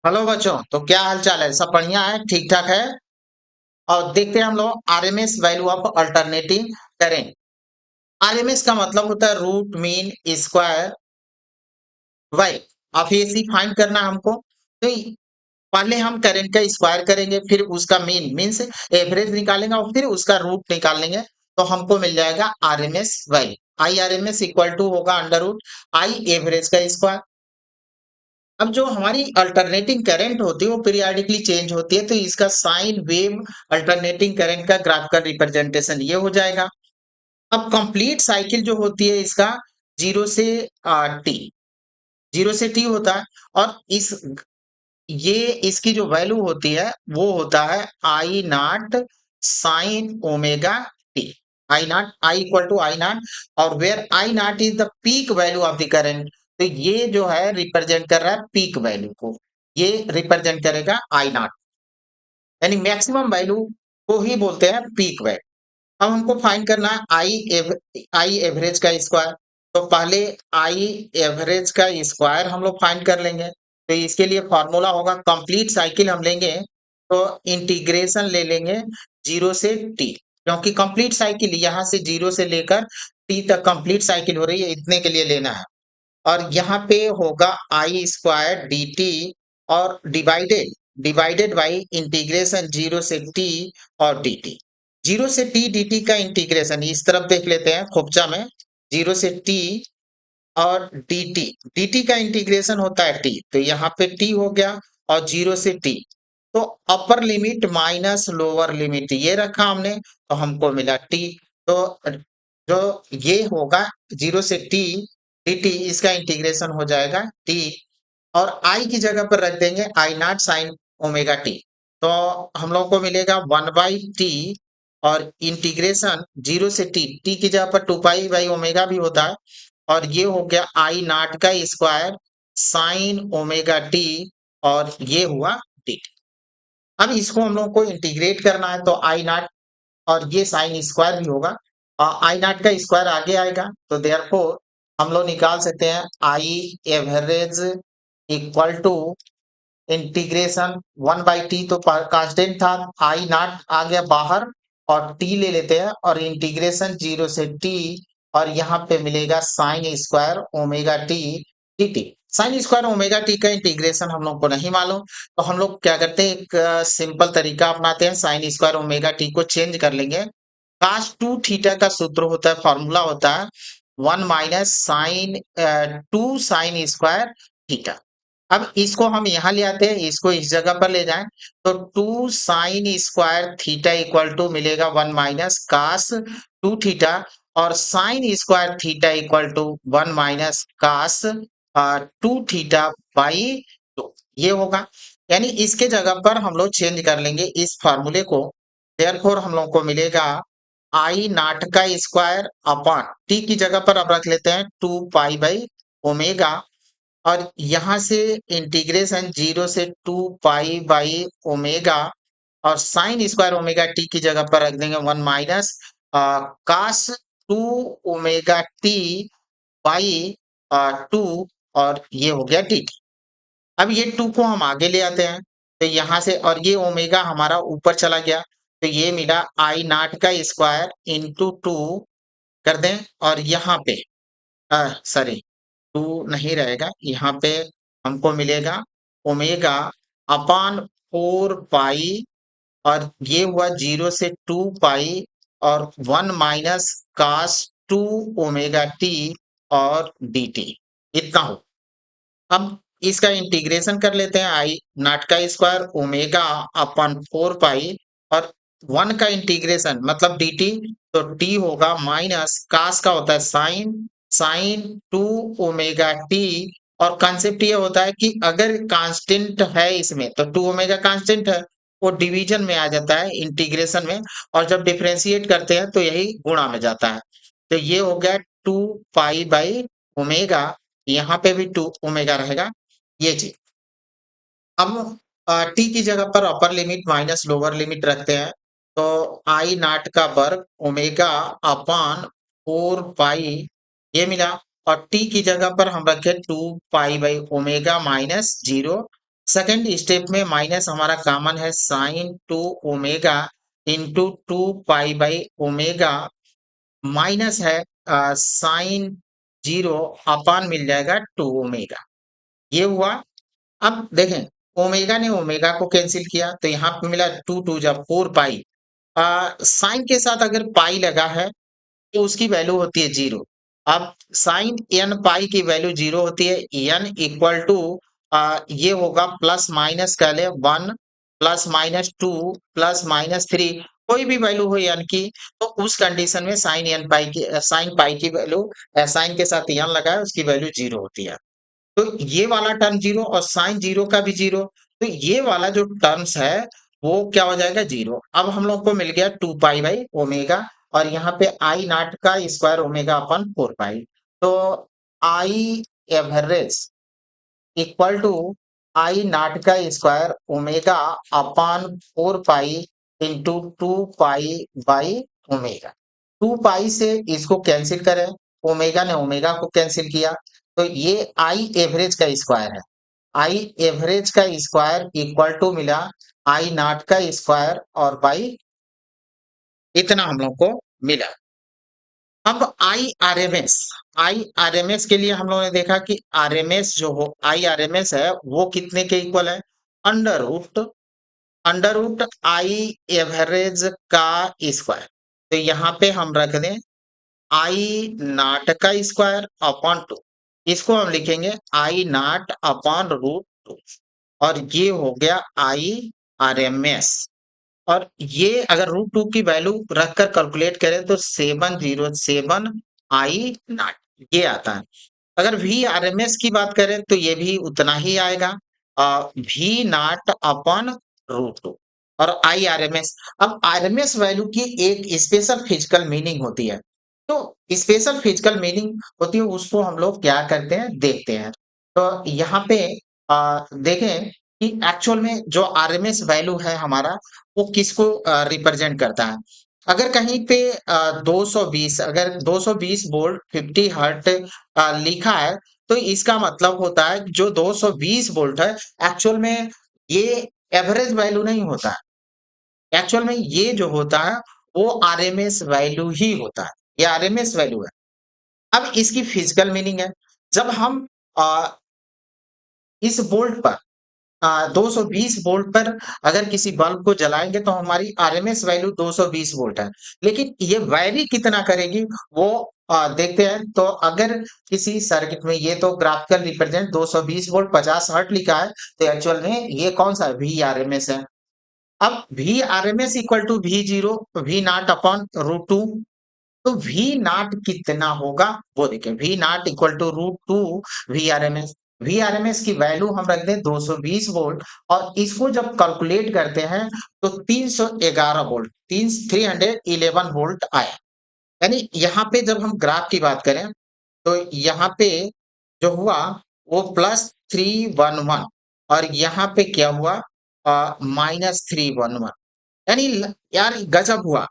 Hello बच्चों, तो क्या हाल चाल है? सब बढ़िया है, ठीक ठाक है। और देखते हैं हम लोग RMS value of alternating current. RMS का मतलब होता है रूट मीन स्क्वायर वाई। अब ये सी फाइंड करना है हमको। तो पहले हम करंट का स्क्वायर करेंगे, फिर उसका मीन मीन्स एवरेज निकालेंगे और फिर उसका रूट निकालेंगे। तो हमको मिल जाएगा RMS value. I RMS equal to होगा अंडर रूट आई एवरेज का स्क्वायर। अब जो हमारी अल्टरनेटिंग करंट होती है वो पीरियाडिकली चेंज होती है, तो इसका साइन वेव अल्टरनेटिंग करंट का ग्राफिकल रिप्रेजेंटेशन ये हो जाएगा। अब कंप्लीट साइकिल जो होती है इसका जीरो से टी, जीरो से टी होता है। और ये इसकी जो वैल्यू होती है वो होता है I naught sine omega t. I naught, I equal to I naught, और where I naught is the peak value of the current. तो ये जो है रिप्रेजेंट कर रहा है पीक वैल्यू को, ये रिप्रेजेंट करेगा आई नॉट, यानी मैक्सिमम वैल्यू को ही बोलते हैं पीक वैल्यू। अब हमको फाइंड करना है आई एवरेज का स्क्वायर। तो पहले आई एवरेज का स्क्वायर हम लोग फाइंड कर लेंगे। तो इसके लिए फॉर्मूला होगा, कंप्लीट साइकिल हम लेंगे तो इंटीग्रेशन ले लेंगे जीरो से टी, क्योंकि कंप्लीट साइकिल यहाँ से जीरो से लेकर टी तक कंप्लीट साइकिल हो रही है, इतने के लिए लेना है। और यहाँ पे होगा आई स्क्वायर डी टी, और divided divided by integration zero से टी और डी टी। जीरो से टी डी टी का इंटीग्रेशन इस तरफ देख लेते हैं खोपचा में, जीरो से टी और डी टी। डी टी का इंटीग्रेशन होता है टी, तो यहाँ पे टी हो गया और जीरो से टी। तो upper limit minus lower limit ये रखा हमने, तो हमको मिला टी। तो जो ये होगा जीरो से टी डी टी, इसका इंटीग्रेशन हो जाएगा टी, और आई की जगह पर रख देंगे आई नॉट साइन ओमेगा टी। तो हम लोग को मिलेगा वन बाई टी, और इंटीग्रेशन जीरो से टी, टी की जगह पर टू पाई बाई ओमेगा भी होता है, और ये हो गया आई नॉट का स्क्वायर साइन ओमेगा टी, और ये हुआ टी। अब इसको हम लोग को इंटीग्रेट करना है, तो आई नॉट और ये साइन स्क्वायर भी होगा, आई नॉट का स्क्वायर आगे आएगा, तो देयरफॉर हम लोग निकाल सकते हैं I average equal to integration one by T, तो कांस्टेंट था, आई नॉट आ गया बाहर और टी ले लेते हैं, और इंटीग्रेशन जीरो से टी, और यहाँ पे मिलेगा sign square omega T D T. Sign square omega T का इंटीग्रेशन हम लोग को नहीं मालूम, तो हम लोग क्या करते हैं, एक सिंपल तरीका अपनाते हैं, साइन स्क्वायर ओमेगा टी को चेंज कर लेंगे। cos 2 थीटा का सूत्र होता है, फॉर्मूला होता है one minus sign to sine square theta. अब इसको हम यहाँ ले आते हैं, इसको इस जगह पर ले जाएं, तो two sine square theta equal to मिलेगा one minus cos two theta, और sine square theta equal to one minus cos two theta by two, ये होगा। यानी इसके जगह पर हम लोग चेंज कर लेंगे इस फार्मूले को। देयरफॉर हम लोग को मिलेगा आई नॉट का स्क्वायर अपॉन टी की जगह पर अब रख लेते हैं टू पाई बाई ओमेगा, और यहाँ से इंटीग्रेशन जीरो से टू पाई बाई ओमेगा, और साइन स्क्वायर ओमेगा टी की जगह पर रख देंगे one minus cos two omega T by two, और ये हो गया डी। अब ये टू को हम आगे ले आते हैं, तो यहाँ से और ये ओमेगा हमारा ऊपर चला गया, तो ये मिला आई नॉट का स्क्वायर इंटू टू कर दें, और यहाँ पे सॉरी टू नहीं रहेगा, यहाँ पे हमको मिलेगा ओमेगा अपान फोर पाई, और ये हुआ जीरो से टू पाई, और one minus cos two omega T और डी टी, इतना हो। अब इसका इंटीग्रेशन कर लेते हैं, आई नॉट का square omega upon four pi, और वन का इंटीग्रेशन मतलब डी टी, तो टी होगा माइनस कास का होता है sine, sine two omega T. और कॉन्सेप्ट ये होता है कि अगर कांस्टेंट है इसमें तो टू ओमेगा कांस्टेंट है, वो डिवीजन में आ जाता है इंटीग्रेशन में, और जब डिफरेंशिएट करते हैं तो यही गुणा में जाता है। तो ये हो गया टू पाई बाई ओमेगा, यहाँ पे भी टू ओमेगा रहेगा, ये चीज। अब टी की जगह पर upper limit minus lower limit रखते हैं, तो आई नॉट का वर्ग ओमेगा अपान फोर पाई, ये मिला, और टी की जगह पर हम रखे two pi by omega minus zero, second step में माइनस हमारा कॉमन है sine two omega into two pi by omega minus है साइन जीरो अपान मिल जाएगा टू ओमेगा। ये हुआ। अब देखें ओमेगा ने ओमेगा को कैंसिल किया तो यहाँ पे मिला टू टू जब फोर पाई। साइन के साथ अगर पाई लगा है तो उसकी वैल्यू होती है जीरो। अब साइन एन पाई की वैल्यू जीरो होती है। एन इक्वल टू ये होगा प्लस माइनस कह ले one plus minus two plus minus three, कोई भी वैल्यू हो एन की, तो उस कंडीशन में साइन एन पाई की साइन पाई की वैल्यू साइन के साथ एन लगा है उसकी वैल्यू जीरो होती है। तो ये वाला टर्म जीरो और साइन जीरो का भी जीरो, तो ये वाला जो टर्म्स है वो क्या हो जाएगा जीरो। अब हम लोग को मिल गया टू पाई बाई ओमेगा और यहाँ पे आई नॉट का square omega upon four pi. तो I average equal to I naught का square omega upon four pi into two pi by omega. Two pi से इसको कैंसिल करें, ओमेगा ने ओमेगा को कैंसिल किया, तो ये आई एवरेज का स्क्वायर है। आई एवरेज का स्क्वायर इक्वल टू मिला आई नॉट का स्क्वायर और बाई इतना हम लोग को मिला। अब आई आरएमएस के लिए हम लोगों ने देखा कि आरएमएस जो हो आई आरएमएस है वो कितने के इक्वल है, अंडर रूट आई एवरेज का स्क्वायर। तो यहाँ पे हम रख दें आई नॉट का स्क्वायर अपॉन टू, इसको हम लिखेंगे आई नॉट अपॉन रूट टू और ये हो गया आई आरएमएस। और ये अगर रूट टू की वैल्यू रखकर कैलकुलेट करें तो 707 आई नॉट ये आता है। अगर वी आरएमएस की बात करें तो ये भी उतना ही आएगा, V naught upon root two और आई आरएमएस। अब आरएमएस वैल्यू की एक स्पेशल फिजिकल मीनिंग होती है। तो स्पेशल फिजिकल मीनिंग होती है उसको हम लोग क्या करते हैं देखते हैं। तो यहाँ पे देखें कि एक्चुअल में जो आरएमएस वैल्यू है हमारा वो किसको रिप्रेजेंट करता है। अगर कहीं पे 220 अगर 220 वोल्ट 50 हर्ट लिखा है तो इसका मतलब होता है जो 220 वोल्ट है एक्चुअल में ये एवरेज वैल्यू नहीं होता है। एक्चुअल में ये जो होता है वो आरएमएस वैल्यू ही होता है, ये आरएमएस वैल्यू है। अब इसकी फिजिकल मीनिंग है जब हम अ, इस वोल्ट पर 220 वोल्ट पर अगर किसी बल्ब को जलाएंगे तो हमारी आरएमएस वैल्यू 220 वोल्ट है, लेकिन ये वैरी कितना करेगी वो देखते हैं। तो अगर किसी सर्किट में ये तो ग्राफिकल रिप्रेजेंट 220 वोल्ट 50 हर्ट लिखा है तो एक्चुअल में ये कौन सा वी आरएमएस है। अब V RMS equal to V zero V naught upon root two, तो वी नॉट कितना होगा वो देखें, V naught equal to root two V R M S. V R M S की वैल्यू हम रख दें 220 वोल्ट और इसको जब कैलकुलेट करते हैं तो 311 वोल्ट 311 वोल्ट आया। यानी यहाँ पे जब हम ग्राफ की बात करें तो यहाँ पे जो हुआ वो +311 और यहाँ पे क्या हुआ -311। यानी यार गजब हुआ।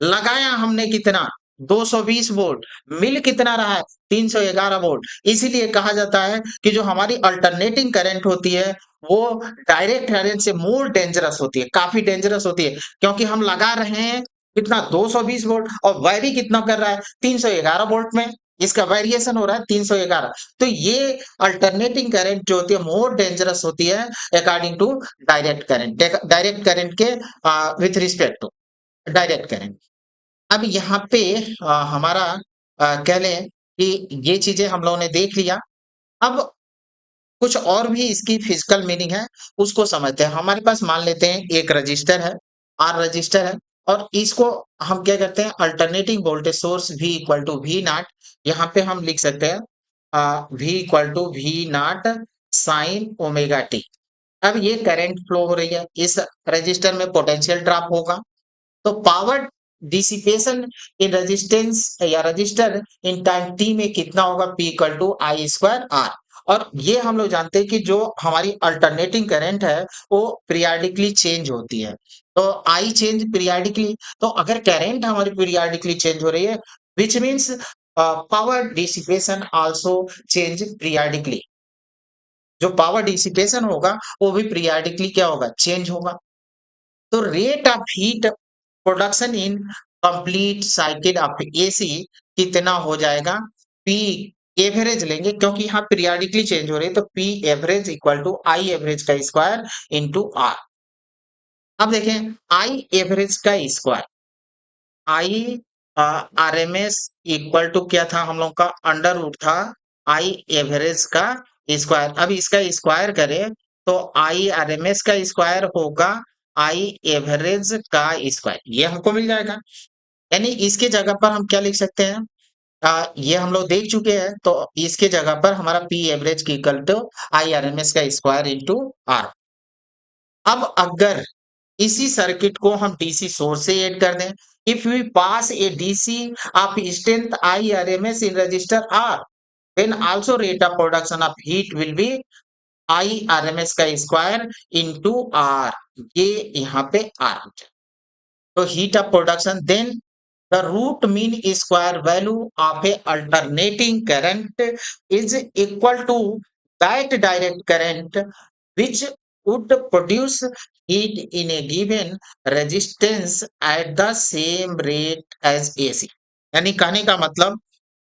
लगाया हमने कितना 220 वोल्ट, मिल कितना रहा है 311 वोल्ट। इसीलिए कहा जाता है कि जो हमारी अल्टरनेटिंग करंट होती है वो डायरेक्ट करंट से मोर डेंजरस होती है, काफी डेंजरस होती है, क्योंकि हम लगा रहे हैं कितना 220 वोल्ट और वैरी कितना कर रहा है 311 वोल्ट में, इसका वेरिएशन हो रहा है 311। तो ये अल्टरनेटिंग करंट जो होती है मोर डेंजरस होती है अकॉर्डिंग टू डायरेक्ट करंट के with respect to direct current. अब यहाँ पे हमारा कह लें कि ये चीजें हम लोगों ने देख लिया। अब कुछ और भी इसकी फिजिकल मीनिंग है उसको समझते हैं। हमारे पास मान लेते हैं एक रजिस्टर है, आर रजिस्टर है और इसको हम क्या करते हैं alternating voltage source V equal to V naught, यहाँ पे हम लिख सकते हैं V equal to V naught sine omega T. अब ये करंट फ्लो हो रही है, इस रजिस्टर में पोटेंशियल ड्रॉप होगा तो पावर डिसिपेशन इन रेजिस्टेंस या रजिस्टर इन टाइम टी में कितना होगा P equal to I square R. और ये हम लोग जानते हैं कि जो हमारी अल्टरनेटिंग करंट है वो पीरियाडिकली चेंज होती है। तो आई चेंज पीरियाडिकली, तो अगर करंट हमारी पीरियाडिकली चेंज हो रही है which means power dissipation also change periodically. जो पावर डिसिपेशन होगा वो भी पीरियाडिकली क्या होगा, चेंज होगा। तो rate of heat production in complete cycle of AC कितना हो जाएगा, पी एवरेज लेंगे क्योंकि यहाँ पीरियाडिकली चेंज हो रही है, तो P average equal to I average का स्क्वायर इंटू आर। अब देखें आई एवरेज का square, I RMS equal to क्या था हम लोग का, अंडर रूट था आई एवरेज का स्क्वायर। अब इसका स्क्वायर करें तो आई आरएमएस का स्क्वायर होगा आई एवरेज का स्क्वायर, ये हमको मिल जाएगा। यानी इसके जगह पर हम क्या लिख सकते हैं, ये हम लोग देख चुके हैं, तो इसके जगह पर हमारा पी एवरेज की इक्वल टू आई आरएमएस का स्क्वायर इंटू आर। अब अगर इसी सर्किट को हम डीसी सोर्स से ऐड कर दें, if we pass a DC of strength I RMS in resistor R, then also rate of production of heat will be I RMS का स्क्वायर इंटू आर, ये यहाँ पे आर हो जाए। तो heat of production then the root mean square value of a alternating current is equal to that direct current which would produce heat in a given resistance at the same rate as AC। यानी कहने का मतलब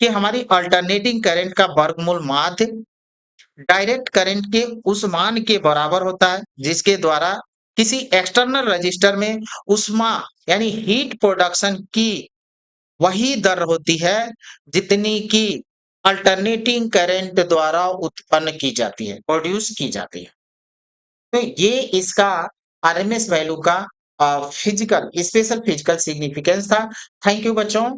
कि हमारी alternating current का वर्गमूल माध्य direct current के उस मान के बराबर होता है जिसके द्वारा किसी एक्सटर्नल रजिस्टर में उष्मा यानी हीट प्रोडक्शन की वही दर होती है जितनी की अल्टरनेटिंग करंट द्वारा उत्पन्न की जाती है, प्रोड्यूस की जाती है। तो ये इसका आरएमएस वैल्यू का फिजिकल स्पेशल फिजिकल सिग्निफिकेंस था। थैंक यू बच्चों।